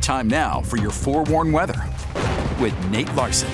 Time now for your forewarned weather with Nate Larson.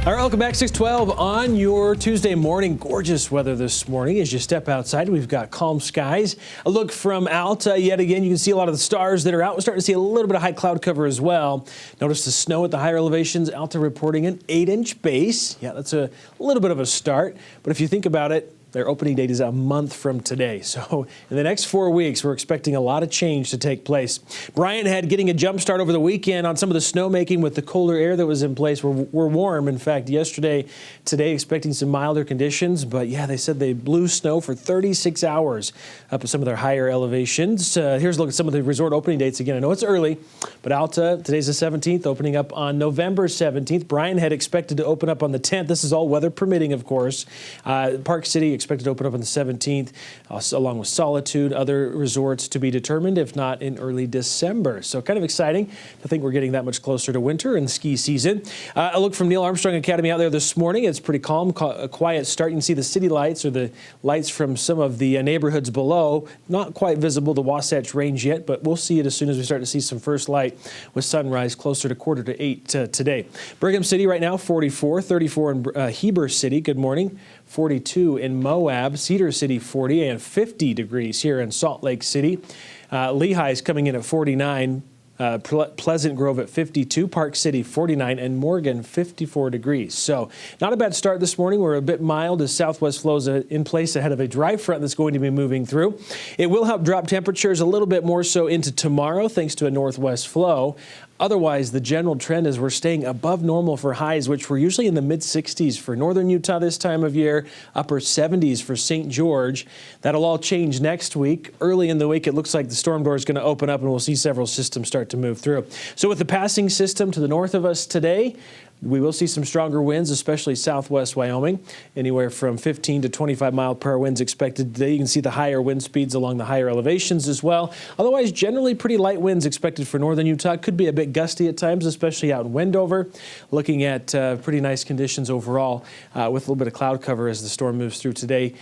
All right, welcome back. 612 on your Tuesday morning. Gorgeous weather this morning. As you step outside, we've got calm skies. A look from Alta yet again. You can see a lot of the stars that are out. We're starting to see a little bit of high cloud cover as well. Notice the snow at the higher elevations. Alta reporting an 8-inch base. Yeah, that's a little bit of a start. But if you think about it, their opening date is a month from today. So in the next 4 weeks, we're expecting a lot of change to take place. Bryant had getting a jump start over the weekend on some of the snowmaking with the colder air that was in place. We're warm. In fact, today expecting some milder conditions. But yeah, they said they blew snow for 36 hours up at some of their higher elevations. Here's a look at some of the resort opening dates again. I know it's early, but Alta, today's the 17th, opening up on November 17th. Bryant had expected to open up on the 10th. This is all weather permitting, of course. Park City expected to open up on the 17th, along with Solitude, other resorts to be determined, if not in early December. So kind of exciting. I think we're getting that much closer to winter and ski season. A look from Neil Armstrong Academy out there this morning. It's pretty calm, a quiet start. You can see the city lights or the lights from some of the neighborhoods below. Not quite visible, the Wasatch Range yet, but we'll see it as soon as we start to see some first light with sunrise closer to 7:45 today. Brigham City right now, 44, 34 in Heber City. Good morning. 42 in Moab, Cedar City 40, and 50 degrees here in Salt Lake City. Lehigh is coming in at 49. Pleasant Grove at 52, Park City 49, and Morgan 54 degrees. So not a bad start this morning. We're a bit mild as southwest flows in place ahead of a dry front that's going to be moving through. It will help drop temperatures a little bit more so into tomorrow thanks to a northwest flow. Otherwise, the general trend is we're staying above normal for highs, which were usually in the mid-60s for northern Utah this time of year, upper 70s for St. George. That'll all change next week. Early in the week, it looks like the storm door is going to open up and we'll see several systems start to move through. So with the passing system to the north of us today, we will see some stronger winds, especially southwest Wyoming. Anywhere from 15 to 25 mile-per-hour winds expected today. You can see the higher wind speeds along the higher elevations as well. Otherwise, generally pretty light winds expected for northern Utah. Could be a bit gusty at times, especially out in Wendover. Looking at pretty nice conditions overall with a little bit of cloud cover as the storm moves through today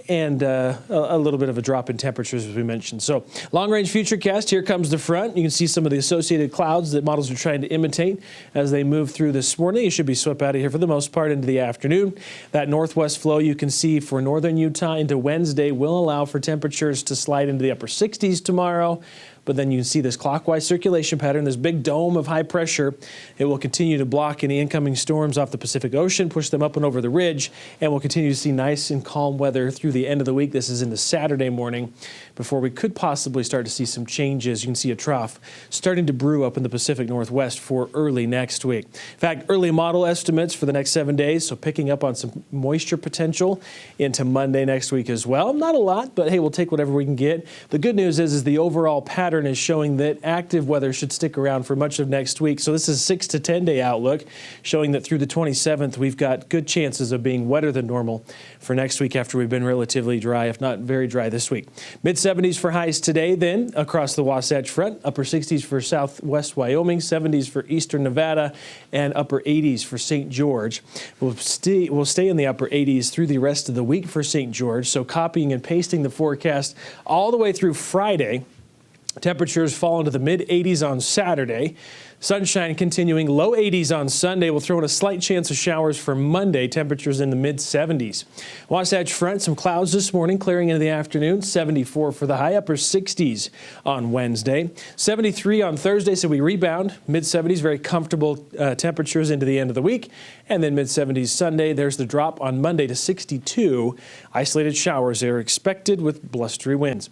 and a little bit of a drop in temperatures as we mentioned. So long-range futurecast, here comes the front. You can see some of the associated clouds that models are trying to imitate as they move through this morning. You should be swept out of here for the most part into the afternoon. That northwest flow you can see for northern Utah into Wednesday will allow for temperatures to slide into the upper 60s tomorrow. But then you can see this clockwise circulation pattern, this big dome of high pressure. It will continue to block any incoming storms off the Pacific Ocean, push them up and over the ridge, and we'll continue to see nice and calm weather through the end of the week. This is into Saturday morning before we could possibly start to see some changes. You can see a trough starting to brew up in the Pacific Northwest for early next week. In fact, early model estimates for the next 7 days, so picking up on some moisture potential into Monday next week as well. Not a lot, but hey, we'll take whatever we can get. The good news is the overall pattern is showing that active weather should stick around for much of next week. So this is a 6 to 10 day outlook showing that through the 27th, we've got good chances of being wetter than normal for next week after we've been relatively dry, if not very dry this week. Mid-70s for highs today then across the Wasatch Front, upper 60s for southwest Wyoming, 70s for eastern Nevada, and upper 80s for St. George. We'll stay in the upper 80s through the rest of the week for St. George. So copying and pasting the forecast all the way through Friday. Temperatures fall into the mid-80s on Saturday. Sunshine continuing, low 80s on Sunday. We'll throw in a slight chance of showers for Monday. Temperatures in the mid-70s. Wasatch Front, some clouds this morning, clearing into the afternoon. 74 for the high, upper 60s on Wednesday. 73 on Thursday, so we rebound. Mid-70s, very comfortable temperatures into the end of the week. And then mid-70s Sunday. There's the drop on Monday to 62. Isolated showers are expected with blustery winds.